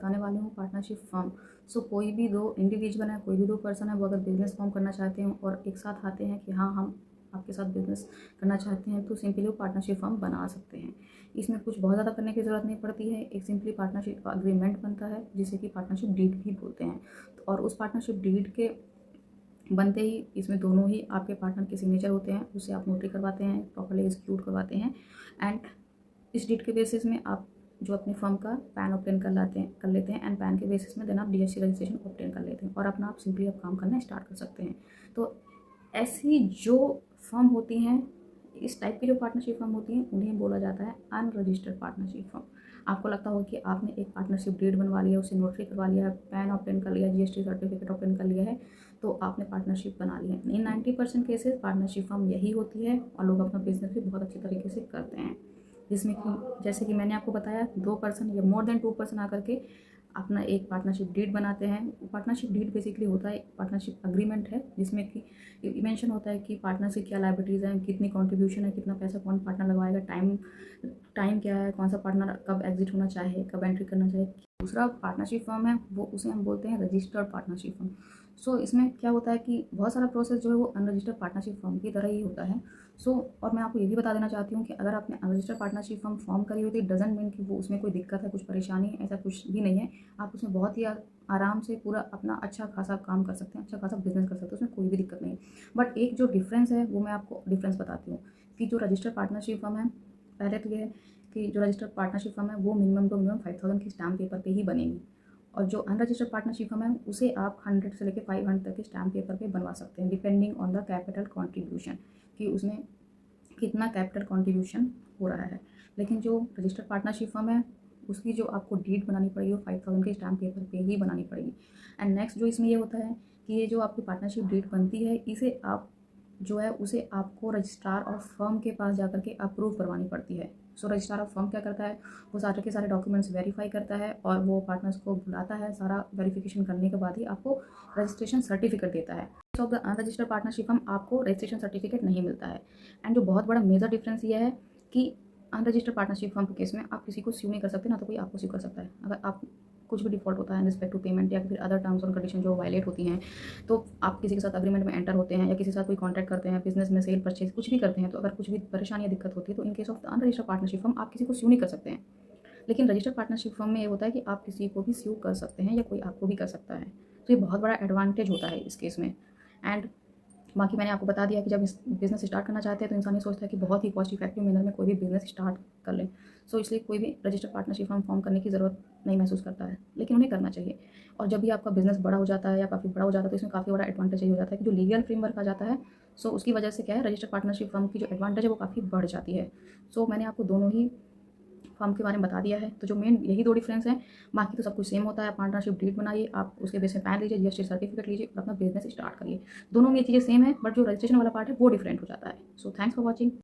बताने वाली हूँ पार्टनरशिप फर्म। सो कोई भी दो इंडिविजुअल है, कोई भी दो पर्सन है, वो अगर बिजनेस फॉर्म करना चाहते हैं और एक साथ आते हैं कि हाँ हम आपके साथ बिजनेस करना चाहते हैं, तो सिंपली वो पार्टनरशिप फर्म बना सकते हैं। इसमें कुछ बहुत ज़्यादा करने की ज़रूरत नहीं पड़ती है। एक सिंपली पार्टनरशिप अग्रीमेंट बनता है जिसे कि पार्टनरशिप डीड भी बोलते हैं। और उस पार्टनरशिप डीड के बनते ही इसमें दोनों ही आपके पार्टनर के सिग्नेचर होते हैं, उसे आप नोटरी करवाते हैं, प्रॉपर्ली एग्जीक्यूट करवाते हैं। एंड इस डीड के बेसिस में आप जो अपनी फर्म का पैन ऑब्टेन कर लेते हैं। एंड पैन के बेसिस में देन आप डीएससी रजिस्ट्रेशन ऑब्टेन कर लेते हैं और अपना आप सिंपली आप काम करना स्टार्ट कर सकते हैं। तो ऐसी जो फर्म होती हैं, इस टाइप की जो पार्टनरशिप फर्म होती हैं, उन्हें बोला जाता है अनरजिस्टर्ड पार्टनरशिप फर्म। आपको लगता होगा कि आपने एक पार्टनरशिप डीड बनवा लिया, उसे नोटरी करवा लिया, पैन ऑब्टेन कर लिया, जीएसटी सर्टिफिकेट ऑब्टेन कर लिया है, तो आपने पार्टनरशिप बना ली है। इन 90% केसेस पार्टनरशिप फर्म यही होती है और लोग अपना बिजनेस भी बहुत अच्छी तरीके से करते हैं। जिसमें कि जैसे कि मैंने आपको बताया, 2 पर्सन या मोर देन 2 पर्सन आकर के अपना एक पार्टनरशिप डीड बनाते हैं। पार्टनरशिप डीड बेसिकली होता है पार्टनरशिप अग्रीमेंट है, जिसमें कि मेंशन होता है कि पार्टनर से क्या लायबिलिटीज़ हैं, कितनी कंट्रीब्यूशन है, कितना पैसा कौन पार्टनर लगवाएगा, टाइम क्या है, कौन सा पार्टनर कब एग्जिट होना चाहे, कब एंट्री करना चाहे। दूसरा पार्टनरशिप फर्म है, वो उसे हम बोलते हैं रजिस्टर्ड पार्टनरशिप फर्म। सो इसमें क्या होता है कि बहुत सारा प्रोसेस जो है वो अनरजिस्टर्ड पार्टनरशिप फर्म की तरह ही होता है। और मैं आपको ये भी बता देना चाहती हूँ कि अगर आपने अनरजिस्टर्ड पार्टनरशिप फर्म फॉर्म करी होती है, डजंट मीन कि वो उसमें कोई दिक्कत है, कुछ परेशानी है, ऐसा कुछ भी नहीं है। आप उसमें बहुत ही आराम से पूरा अपना अच्छा खासा काम कर सकते हैं, अच्छा खासा बिजनेस कर सकते हैं, उसमें कोई भी दिक्कत नहीं है। बट एक जो डिफरेंस है वो मैं आपको डिफरेंस बताती हूँ कि जो रजिस्टर्ड पार्टनरशिप फर्म है, पहले तो ये है कि जो रजिस्टर्ड पार्टनरशिप फर्म है वो मिनिमम टू मिनिमम 5000 की स्टैम्प पेपर पे ही बनेगी। और जो अनरजिस्टर्ड पार्टनरशिप फर्म है उसे आप 100 से लेकर 500 तक के स्टैम्प पेपर पे बनवा सकते हैं, depending on the capital contribution, कि उसमें कितना कैपिटल कॉन्ट्रीब्यूशन हो रहा है। लेकिन जो रजिस्टर्ड पार्टनरशिप फर्म है उसकी जो आपको डीड बनानी पड़ेगी वो 5000 के स्टैम्प पेपर पे ही बनानी पड़ेगी। एंड नेक्स्ट जो इसमें ये होता है कि ये जो आपकी पार्टनरशिप डीड बनती है, इसे आप जो है उसे आपको रजिस्ट्रार ऑफ फर्म के पास जाकर के अप्रूव करवानी पड़ती है। सो रजिस्ट्रार ऑफ फर्म क्या करता है, वो सारे के सारे डॉक्यूमेंट्स वेरीफाई करता है और वो पार्टनर्स को बुलाता है, सारा वेरिफिकेशन करने के बाद ही आपको रजिस्ट्रेशन सर्टिफिकेट देता है। Of the unregistered partnership firm आपको रजिस्ट्रेशन सर्टिफिकेट नहीं मिलता है। एंड जो बहुत बड़ा मेजर डिफरेंस ये है कि अनरजिस्टर्ड पार्टनरशिप फर्म के केस में आप किसी को स्यू नहीं कर सकते, ना तो कोई आपको स्यू कर सकता है। अगर आप कुछ भी डिफॉल्ट होता है इन रिस्पेक्ट टू पेमेंट या फिर अदर टर्म्स एंड कंडीशन जो वायलेट होती हैं, तो आप किसी के साथ अग्रीमेंट में एंटर होते हैं या किसी के साथ कोई कॉन्ट्रैक्ट करते हैं, बिजनेस में सेल परचेज कुछ भी करते हैं, तो अगर कुछ भी परेशानी या दिक्कत होती है तो in case of the unregistered partnership firm आप किसी को स्यू नहीं कर सकते हैं। लेकिन रजिस्टर्ड पार्टनरशिप फर्म में ये होता है कि आप किसी को भी स्यू कर सकते हैं या कोई आपको भी कर सकता है। तो ये बहुत बड़ा एडवांटेज होता है इस केस में। एंड बाकी मैंने आपको बता दिया कि जब बिज़नेस स्टार्ट करना चाहते हैं तो इंसान ये सोचता है कि बहुत ही कॉस्ट इफेक्टिव मैनर में कोई भी बिज़नेस स्टार्ट कर लें। सो इसलिए कोई भी रजिस्टर्ड पार्टनरशिप फॉर्म करने की ज़रूरत नहीं महसूस करता है, लेकिन उन्हें करना चाहिए। और जब भी आपका बिज़नेस बड़ा हो जाता है या काफ़ी बड़ा हो जाता है तो इसमें काफ़ी बड़ा एडवांटेज ये हो जाता है कि जो लीगल फ्रेमवर्क आ जाता है, सो उसकी वजह से क्या है, रजिस्टर्ड पार्टनरशिप फर्म की जो एडवांटेज है वो काफ़ी बढ़ जाती है। सो मैंने आपको दोनों ही फर्म के बारे में बता दिया है। तो जो मेन यही दो डिफरेंस हैं, बाकी तो सब कुछ सेम होता है। पार्टनरशिप डीड बनाइए, आप उसके बेस में पैन लीजिए, जीएसटी सर्टिफिकेट लीजिए और अपना बिजनेस स्टार्ट करिए। दोनों में ये चीज़ें सेम है, बट जो रजिस्ट्रेशन वाला पार्ट है वो डिफरेंट हो जाता है। So thanks for watching.